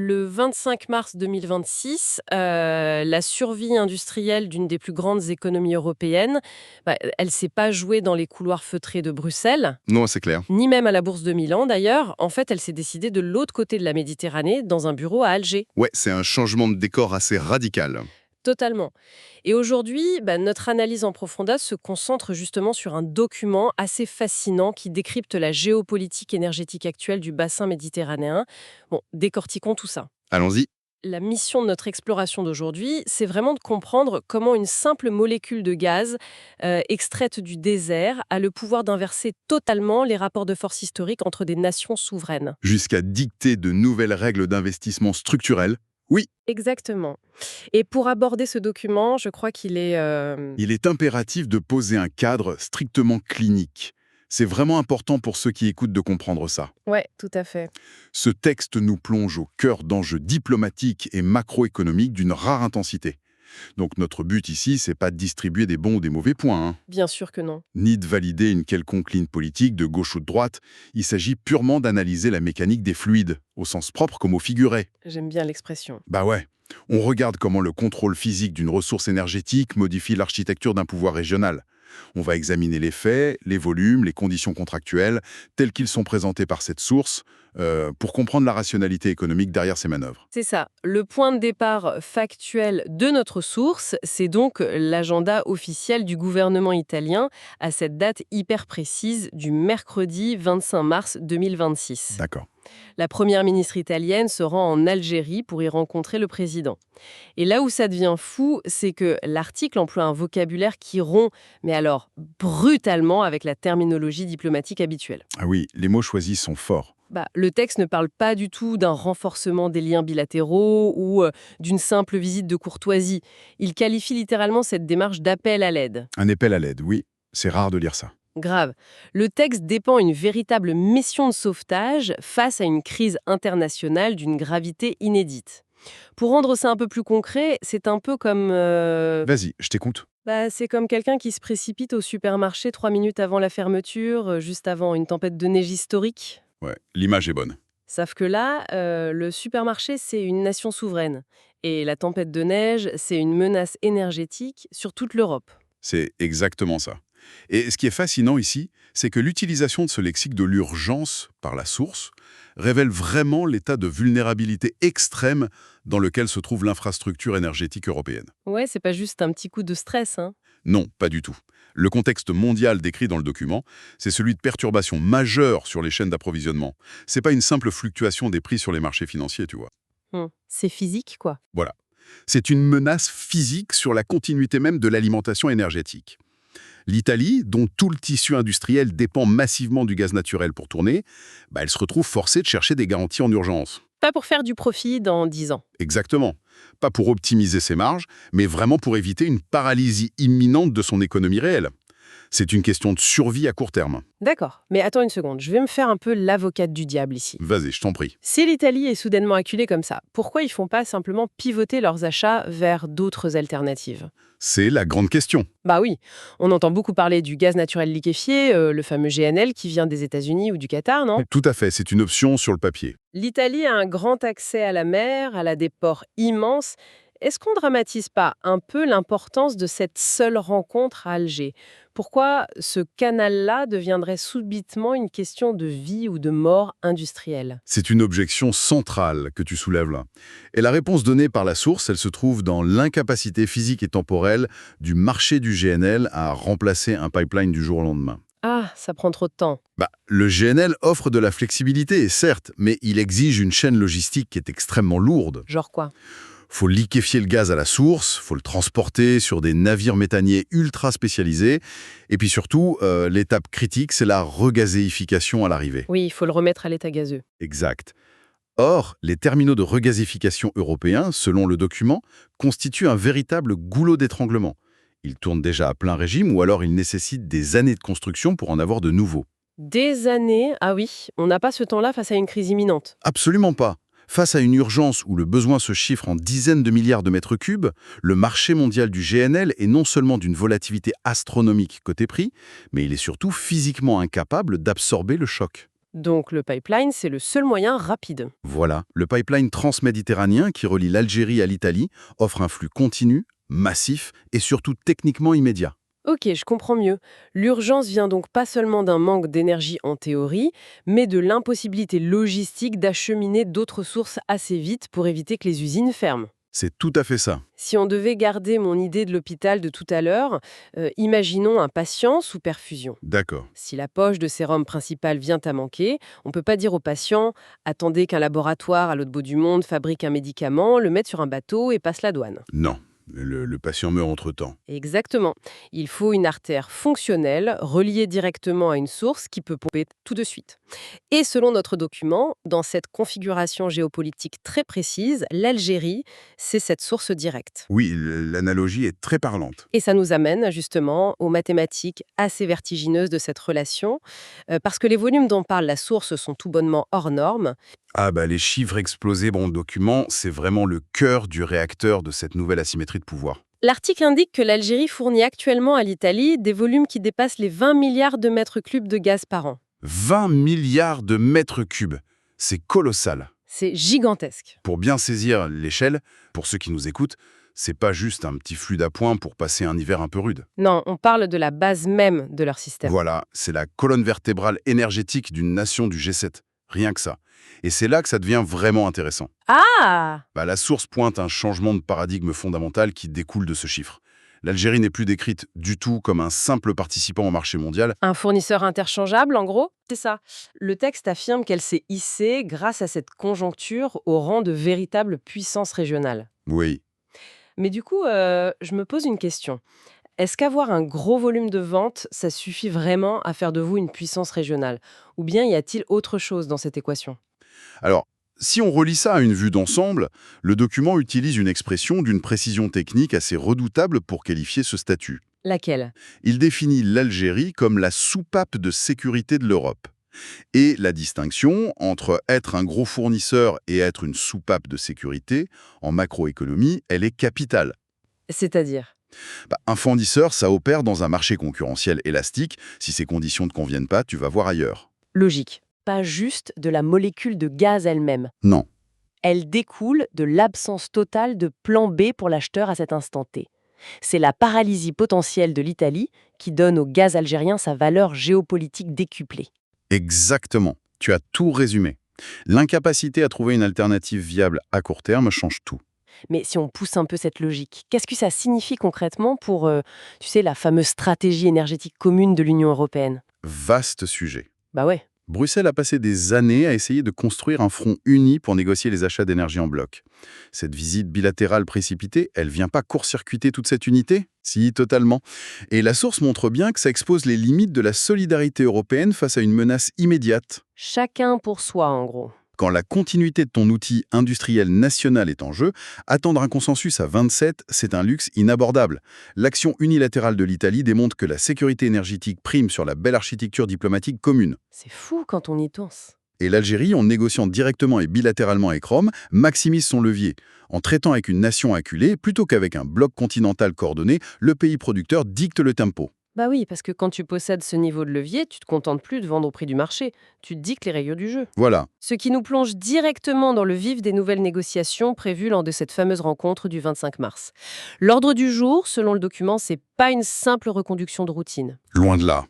Le 25 mars 2026, la survie industrielle d'une des plus grandes économies européennes, elle s'est pas jouée dans les couloirs feutrés de Bruxelles, Non, c'est clair. ni même à la Bourse de Milan d'ailleurs. En fait, elle s'est décidée de l'autre côté de la Méditerranée, dans un bureau à Alger. Ouais, c'est un changement de décor assez radical. Totalement. Et aujourd'hui, notre analyse en profondeur se concentre justement sur un document assez fascinant qui décrypte la géopolitique énergétique actuelle du bassin méditerranéen. Bon, décortiquons tout ça. Allons-y. La mission de notre exploration d'aujourd'hui, c'est vraiment de comprendre comment une simple molécule de gaz extraite du désert a le pouvoir d'inverser totalement les rapports de force historiques entre des nations souveraines. Jusqu'à dicter de nouvelles règles d'investissement structurelles. Oui, Exactement. Et pour aborder ce document, je crois qu'il est... il est impératif de poser un cadre strictement clinique. C'est vraiment important pour ceux qui écoutent de comprendre ça. Ouais, tout à fait. Ce texte nous plonge au cœur d'enjeux diplomatiques et macroéconomiques d'une rare intensité. Donc notre but ici, c'est pas de distribuer des bons ou des mauvais points, hein, Bien sûr que non. ni de valider une quelconque ligne politique de gauche ou de droite. Il s'agit purement d'analyser la mécanique des fluides, au sens propre comme au figuré. J'aime bien l'expression. Bah ouais. On regarde comment le contrôle physique d'une ressource énergétique modifie l'architecture d'un pouvoir régional. On va examiner les faits, les volumes, les conditions contractuelles, tels qu'ils sont présentés par cette source, pour comprendre la rationalité économique derrière ces manœuvres. C'est ça. Le point de départ factuel de notre source, c'est donc l'agenda officiel du gouvernement italien à cette date hyper précise du mercredi 25 mars 2026. D'accord. La première ministre italienne se rend en Algérie pour y rencontrer le président. Et là où ça devient fou, c'est que l'article emploie un vocabulaire qui rompt, mais alors brutalement avec la terminologie diplomatique habituelle. Ah oui, les mots choisis sont forts. Le texte ne parle pas du tout d'un renforcement des liens bilatéraux ou d'une simple visite de courtoisie. Il qualifie littéralement cette démarche d'appel à l'aide. Un appel à l'aide, oui. C'est rare de lire ça. Grave. Le texte dépend une véritable mission de sauvetage face à une crise internationale d'une gravité inédite. Pour rendre ça un peu plus concret, c'est un peu comme... Vas-y, je t'écoute. c'est comme quelqu'un qui se précipite au supermarché 3 minutes avant la fermeture, juste avant une tempête de neige historique. Ouais, l'image est bonne. Sauf que là, le supermarché, c'est une nation souveraine. Et la tempête de neige, c'est une menace énergétique sur toute l'Europe. C'est exactement ça. Et ce qui est fascinant ici, c'est que l'utilisation de ce lexique de l'urgence par la source révèle vraiment l'état de vulnérabilité extrême dans lequel se trouve l'infrastructure énergétique européenne. Ouais, c'est pas juste un petit coup de stress, hein. Non, pas du tout. Le contexte mondial décrit dans le document, c'est celui de perturbations majeures sur les chaînes d'approvisionnement. C'est pas une simple fluctuation des prix sur les marchés financiers, tu vois. C'est physique, quoi. Voilà. C'est une menace physique sur la continuité même de l'alimentation énergétique. L'Italie, dont tout le tissu industriel dépend massivement du gaz naturel pour tourner, elle se retrouve forcée de chercher des garanties en urgence. Pas pour faire du profit dans 10 ans. Exactement. Pas pour optimiser ses marges, mais vraiment pour éviter une paralysie imminente de son économie réelle. C'est une question de survie à court terme. D'accord, mais attends une seconde, je vais me faire un peu l'avocate du diable ici. Vas-y, je t'en prie. Si l'Italie est soudainement acculée comme ça, pourquoi ils font pas simplement pivoter leurs achats vers d'autres alternatives? C'est la grande question. Bah oui, on entend beaucoup parler du gaz naturel liquéfié, le fameux GNL qui vient des États-Unis ou du Qatar, non? Tout à fait, c'est une option sur le papier. L'Italie a un grand accès à la mer, elle a des ports immenses. Est-ce qu'on dramatise pas un peu l'importance de cette seule rencontre à Alger? Pourquoi ce canal-là deviendrait subitement une question de vie ou de mort industrielle? C'est une objection centrale que tu soulèves là. Et la réponse donnée par la source, elle se trouve dans l'incapacité physique et temporelle du marché du GNL à remplacer un pipeline du jour au lendemain. Ah, ça prend trop de temps. Le GNL offre de la flexibilité, certes, mais il exige une chaîne logistique qui est extrêmement lourde. Genre quoi? Faut liquéfier le gaz à la source, faut le transporter sur des navires méthaniers ultra spécialisés, et puis surtout, l'étape critique, c'est la regazéification à l'arrivée. Oui, il faut le remettre à l'état gazeux. Exact. Or, les terminaux de regazéification européens, selon le document, constituent un véritable goulot d'étranglement. Ils tournent déjà à plein régime ou alors ils nécessitent des années de construction pour en avoir de nouveaux. Des années, ah oui, on n'a pas ce temps-là face à une crise imminente. Absolument pas. Face à une urgence où le besoin se chiffre en dizaines de milliards de mètres cubes, le marché mondial du GNL est non seulement d'une volatilité astronomique côté prix, mais il est surtout physiquement incapable d'absorber le choc. Donc le pipeline, c'est le seul moyen rapide. Voilà, le pipeline transméditerranéen qui relie l'Algérie à l'Italie offre un flux continu, massif et surtout techniquement immédiat. Ok, je comprends mieux. L'urgence vient donc pas seulement d'un manque d'énergie en théorie, mais de l'impossibilité logistique d'acheminer d'autres sources assez vite pour éviter que les usines ferment. C'est tout à fait ça. Si on devait garder mon idée de l'hôpital de tout à l'heure, imaginons un patient sous perfusion. D'accord. Si la poche de sérum principal vient à manquer, on ne peut pas dire au patient «attendez qu'un laboratoire à l'autre bout du monde fabrique un médicament, le mette sur un bateau et passe la douane». Non, le patient meurt entre-temps. Exactement. Il faut une artère fonctionnelle reliée directement à une source qui peut pomper tout de suite. Et selon notre document, dans cette configuration géopolitique très précise, l'Algérie, c'est cette source directe. Oui, l'analogie est très parlante. Et ça nous amène justement aux mathématiques assez vertigineuses de cette relation, parce que les volumes dont parle la source sont tout bonnement hors normes. Ah bah les chiffres explosés dans le document, c'est vraiment le cœur du réacteur de cette nouvelle asymétrie de pouvoir. L'article indique que l'Algérie fournit actuellement à l'Italie des volumes qui dépassent les 20 milliards de mètres cubes de gaz par an. 20 milliards de mètres cubes. C'est colossal. C'est gigantesque. Pour bien saisir l'échelle, pour ceux qui nous écoutent, c'est pas juste un petit flux d'appoint pour passer un hiver un peu rude. Non, on parle de la base même de leur système. Voilà, c'est la colonne vertébrale énergétique d'une nation du G7. Rien que ça. Et c'est là que ça devient vraiment intéressant. Ah! La source pointe un changement de paradigme fondamental qui découle de ce chiffre. L'Algérie n'est plus décrite du tout comme un simple participant au marché mondial. Un fournisseur interchangeable, en gros? C'est ça. Le texte affirme qu'elle s'est hissée, grâce à cette conjoncture, au rang de véritable puissance régionale. Oui. Mais du coup, je me pose une question. Est-ce qu'avoir un gros volume de vente, ça suffit vraiment à faire de vous une puissance régionale? Ou bien y a-t-il autre chose dans cette équation? Alors, si on relie ça à une vue d'ensemble, le document utilise une expression d'une précision technique assez redoutable pour qualifier ce statut. Laquelle? Il définit l'Algérie comme la soupape de sécurité de l'Europe. Et la distinction entre être un gros fournisseur et être une soupape de sécurité, en macroéconomie, elle est capitale. C'est-à-dire? Un fournisseur, ça opère dans un marché concurrentiel élastique. Si ces conditions ne te conviennent pas, tu vas voir ailleurs. Logique. Pas juste de la molécule de gaz elle-même. Non. Elle découle de l'absence totale de plan B pour l'acheteur à cet instant T. C'est la paralysie potentielle de l'Italie qui donne au gaz algérien sa valeur géopolitique décuplée. Exactement. Tu as tout résumé. L'incapacité à trouver une alternative viable à court terme change tout. Mais si on pousse un peu cette logique, qu'est-ce que ça signifie concrètement pour, la fameuse stratégie énergétique commune de l'Union européenne? Vaste sujet. Bah ouais. Bruxelles a passé des années à essayer de construire un front uni pour négocier les achats d'énergie en bloc. Cette visite bilatérale précipitée, elle vient pas court-circuiter toute cette unité? Si, totalement. Et la source montre bien que ça expose les limites de la solidarité européenne face à une menace immédiate. Chacun pour soi, en gros. Quand la continuité de ton outil industriel national est en jeu, attendre un consensus à 27, c'est un luxe inabordable. L'action unilatérale de l'Italie démontre que la sécurité énergétique prime sur la belle architecture diplomatique commune. C'est fou quand on y pense. Et l'Algérie, en négociant directement et bilatéralement avec Rome, maximise son levier. En traitant avec une nation acculée, plutôt qu'avec un bloc continental coordonné, le pays producteur dicte le tempo. Bah oui, parce que quand tu possèdes ce niveau de levier, tu te contentes plus de vendre au prix du marché. Tu te dictes les règles du jeu. Voilà. Ce qui nous plonge directement dans le vif des nouvelles négociations prévues lors de cette fameuse rencontre du 25 mars. L'ordre du jour, selon le document, c'est pas une simple reconduction de routine. Loin de là.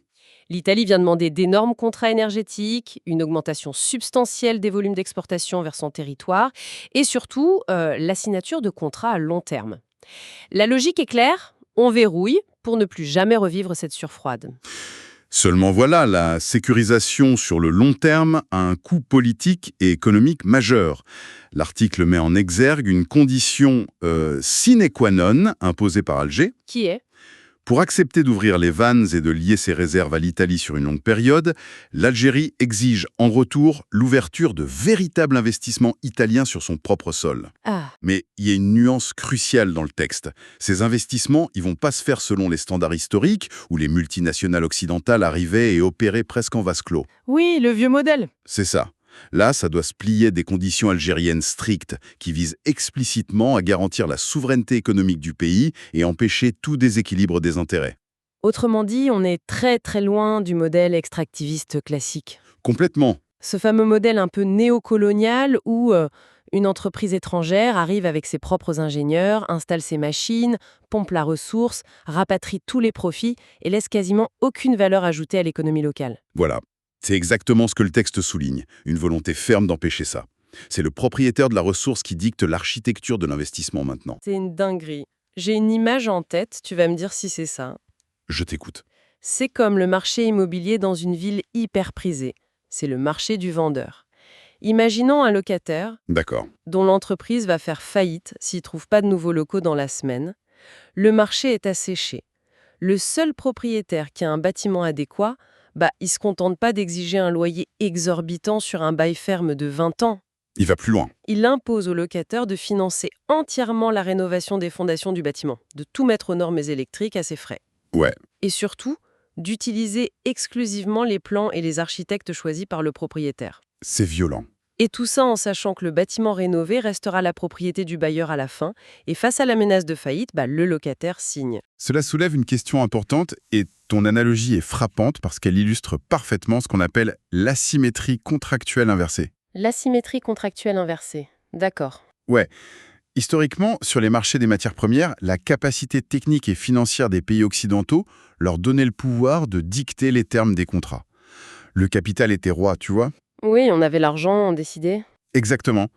L'Italie vient demander d'énormes contrats énergétiques, une augmentation substantielle des volumes d'exportation vers son territoire et surtout la signature de contrats à long terme. La logique est claire, on verrouille pour ne plus jamais revivre cette surfroide. Seulement voilà, la sécurisation sur le long terme a un coût politique et économique majeur. L'article met en exergue une condition sine qua non imposée par Alger. Qui est? Pour accepter d'ouvrir les vannes et de lier ses réserves à l'Italie sur une longue période, l'Algérie exige en retour l'ouverture de véritables investissements italiens sur son propre sol. Ah, Mais il y a une nuance cruciale dans le texte. Ces investissements, ils vont pas se faire selon les standards historiques, où les multinationales occidentales arrivaient et opéraient presque en vase clos. oui, le vieux modèle. C'est ça. Là, ça doit se plier à des conditions algériennes strictes qui visent explicitement à garantir la souveraineté économique du pays et empêcher tout déséquilibre des intérêts. Autrement dit, on est très très loin du modèle extractiviste classique. Complètement. Ce fameux modèle un peu néocolonial où une entreprise étrangère arrive avec ses propres ingénieurs, installe ses machines, pompe la ressource, rapatrie tous les profits et laisse quasiment aucune valeur ajoutée à l'économie locale. Voilà. C'est exactement ce que le texte souligne, une volonté ferme d'empêcher ça. C'est le propriétaire de la ressource qui dicte l'architecture de l'investissement maintenant. C'est une dinguerie. J'ai une image en tête, tu vas me dire si c'est ça. Je t'écoute. C'est comme le marché immobilier dans une ville hyper prisée. C'est le marché du vendeur. Imaginons un locataire D'accord. dont l'entreprise va faire faillite s'il ne trouve pas de nouveaux locaux dans la semaine. Le marché est asséché. Le seul propriétaire qui a un bâtiment adéquat, il ne se contente pas d'exiger un loyer exorbitant sur un bail ferme de 20 ans. Il va plus loin. Il impose au locataire de financer entièrement la rénovation des fondations du bâtiment, de tout mettre aux normes électriques à ses frais. Ouais. Et surtout, d'utiliser exclusivement les plans et les architectes choisis par le propriétaire. C'est violent. Et tout ça en sachant que le bâtiment rénové restera la propriété du bailleur à la fin, et face à la menace de faillite, le locataire signe. Cela soulève une question importante et ton analogie est frappante parce qu'elle illustre parfaitement ce qu'on appelle l'asymétrie contractuelle inversée. L'asymétrie contractuelle inversée. D'accord. Ouais. Historiquement, sur les marchés des matières premières, la capacité technique et financière des pays occidentaux leur donnait le pouvoir de dicter les termes des contrats. Le capital était roi, tu vois? Oui, on avait l'argent, on décidait. Exactement.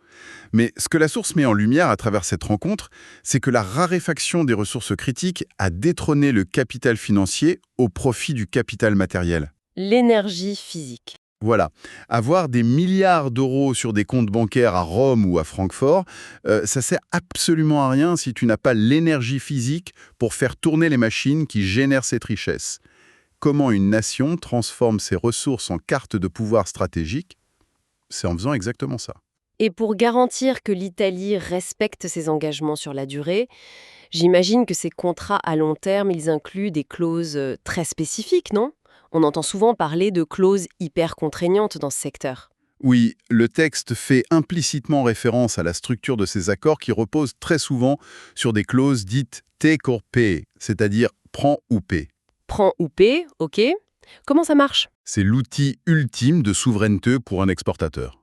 Mais ce que la source met en lumière à travers cette rencontre, c'est que la raréfaction des ressources critiques a détrôné le capital financier au profit du capital matériel. L'énergie physique. Voilà. Avoir des milliards d'euros sur des comptes bancaires à Rome ou à Francfort, ça sert absolument à rien si tu n'as pas l'énergie physique pour faire tourner les machines qui génèrent cette richesse. Comment une nation transforme ses ressources en carte de pouvoir stratégique? C'est en faisant exactement ça. Et pour garantir que l'Italie respecte ses engagements sur la durée, j'imagine que ces contrats à long terme, ils incluent des clauses très spécifiques, non? On entend souvent parler de clauses hyper contraignantes dans ce secteur. Oui, le texte fait implicitement référence à la structure de ces accords qui reposent très souvent sur des clauses dites take or pay, c'est-à-dire prends ou paie. Prends ou paie, ok. Comment ça marche? C'est l'outil ultime de souveraineté pour un exportateur.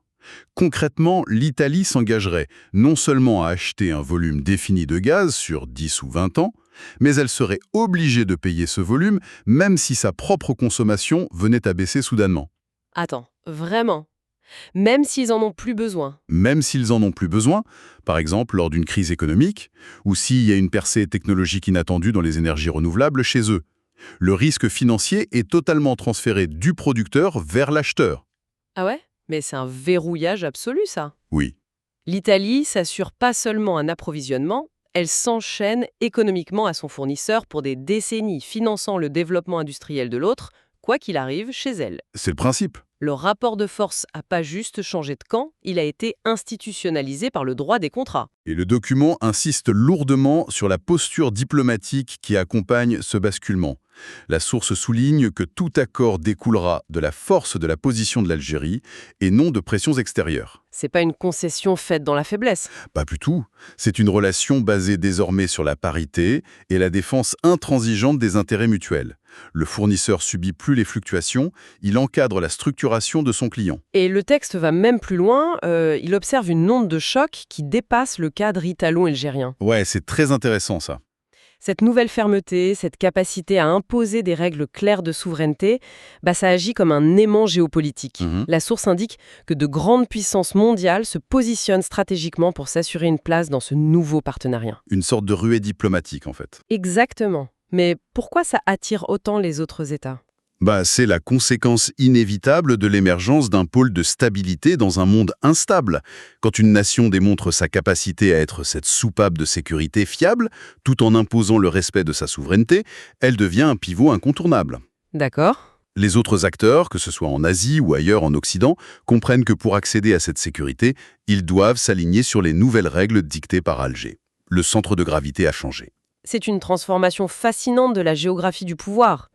Concrètement, l'Italie s'engagerait non seulement à acheter un volume défini de gaz sur 10 ou 20 ans, mais elle serait obligée de payer ce volume même si sa propre consommation venait à baisser soudainement. Attends, vraiment? Même s'ils en ont plus besoin? Même s'ils en ont plus besoin, par exemple lors d'une crise économique, ou s'il y a une percée technologique inattendue dans les énergies renouvelables chez eux. Le risque financier est totalement transféré du producteur vers l'acheteur. Ah ouais? Mais c'est un verrouillage absolu, ça. Oui. L'Italie s'assure pas seulement un approvisionnement, elle s'enchaîne économiquement à son fournisseur pour des décennies, finançant le développement industriel de l'autre, quoi qu'il arrive chez elle. C'est le principe. Le rapport de force n'a pas juste changé de camp, il a été institutionnalisé par le droit des contrats. Et le document insiste lourdement sur la posture diplomatique qui accompagne ce basculement. La source souligne que tout accord découlera de la force de la position de l'Algérie et non de pressions extérieures. C'est pas une concession faite dans la faiblesse. Pas du tout. C'est une relation basée désormais sur la parité et la défense intransigeante des intérêts mutuels. Le fournisseur subit plus les fluctuations, il encadre la structuration de son client. Et le texte va même plus loin, il observe une onde de choc qui dépasse le cadre italo-algérien. Ouais, c'est très intéressant ça. Cette nouvelle fermeté, cette capacité à imposer des règles claires de souveraineté, ça agit comme un aimant géopolitique. Mhm. La source indique que de grandes puissances mondiales se positionnent stratégiquement pour s'assurer une place dans ce nouveau partenariat. Une sorte de ruée diplomatique en fait. Exactement. Mais pourquoi ça attire autant les autres États? C'est la conséquence inévitable de l'émergence d'un pôle de stabilité dans un monde instable. Quand une nation démontre sa capacité à être cette soupape de sécurité fiable, tout en imposant le respect de sa souveraineté, elle devient un pivot incontournable. D'accord. Les autres acteurs, que ce soit en Asie ou ailleurs en Occident, comprennent que pour accéder à cette sécurité, ils doivent s'aligner sur les nouvelles règles dictées par Alger. Le centre de gravité a changé. C'est une transformation fascinante de la géographie du pouvoir.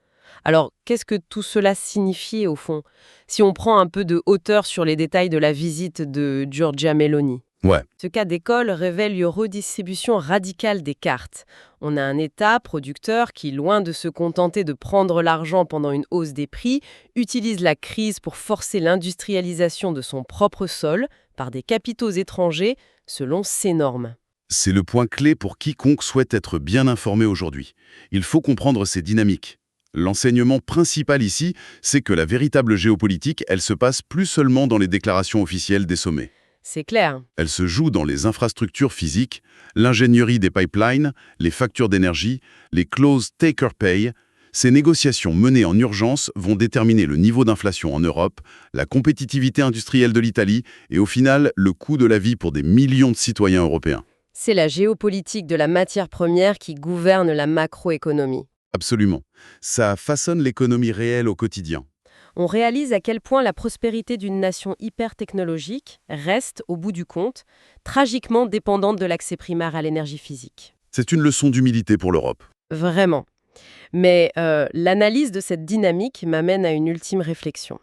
Alors, qu'est-ce que tout cela signifie au fond, si on prend un peu de hauteur sur les détails de la visite de Giorgia Meloni? Ouais, Ce cas d'école révèle une redistribution radicale des cartes. On a un État producteur qui, loin de se contenter de prendre l'argent pendant une hausse des prix, utilise la crise pour forcer l'industrialisation de son propre sol par des capitaux étrangers selon ses normes. c'est le point clé pour quiconque souhaite être bien informé aujourd'hui. Il faut comprendre ces dynamiques. L'enseignement principal ici, c'est que la véritable géopolitique, elle se passe plus seulement dans les déclarations officielles des sommets. C'est clair. Elle se joue dans les infrastructures physiques, l'ingénierie des pipelines, les factures d'énergie, les clauses take-or-pay. Ces négociations menées en urgence vont déterminer le niveau d'inflation en Europe, la compétitivité industrielle de l'Italie et au final le coût de la vie pour des millions de citoyens européens. C'est la géopolitique de la matière première qui gouverne la macroéconomie. Absolument. Ça façonne l'économie réelle au quotidien. On réalise à quel point la prospérité d'une nation hyper technologique reste, au bout du compte, tragiquement dépendante de l'accès primaire à l'énergie physique. C'est une leçon d'humilité pour l'Europe. Vraiment. Mais l'analyse de cette dynamique m'amène à une ultime réflexion.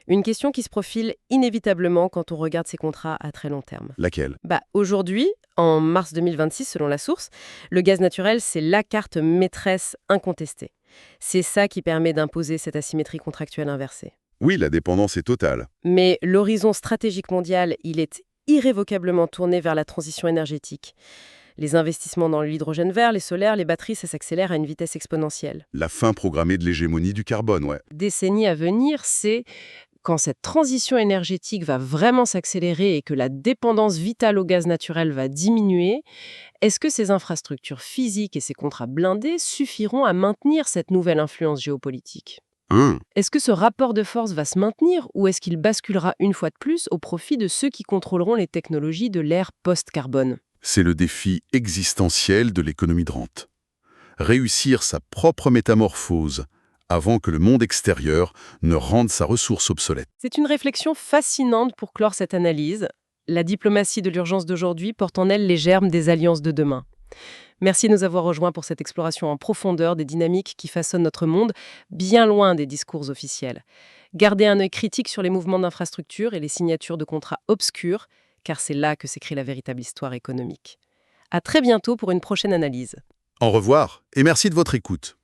Une question qui se profile inévitablement quand on regarde ces contrats à très long terme. Laquelle? Aujourd'hui, en mars 2026, selon la source, le gaz naturel, c'est la carte maîtresse incontestée. C'est ça qui permet d'imposer cette asymétrie contractuelle inversée. Oui, la dépendance est totale. Mais l'horizon stratégique mondial, il est irrévocablement tourné vers la transition énergétique. Les investissements dans l'hydrogène vert, les solaires, les batteries, ça s'accélère à une vitesse exponentielle. La fin programmée de l'hégémonie du carbone, ouais. Décennies à venir, c'est quand cette transition énergétique va vraiment s'accélérer et que la dépendance vitale au gaz naturel va diminuer, est-ce que ces infrastructures physiques et ces contrats blindés suffiront à maintenir cette nouvelle influence géopolitique? Est-ce que ce rapport de force va se maintenir ou est-ce qu'il basculera une fois de plus au profit de ceux qui contrôleront les technologies de l'ère post-carbone? C'est le défi existentiel de l'économie de rente. Réussir sa propre métamorphose avant que le monde extérieur ne rende sa ressource obsolète. C'est une réflexion fascinante pour clore cette analyse. La diplomatie de l'urgence d'aujourd'hui porte en elle les germes des alliances de demain. Merci de nous avoir rejoints pour cette exploration en profondeur des dynamiques qui façonnent notre monde, bien loin des discours officiels. Gardez un œil critique sur les mouvements d'infrastructure et les signatures de contrats obscurs, car c'est là que s'écrit la véritable histoire économique. À très bientôt pour une prochaine analyse. Au revoir et merci de votre écoute.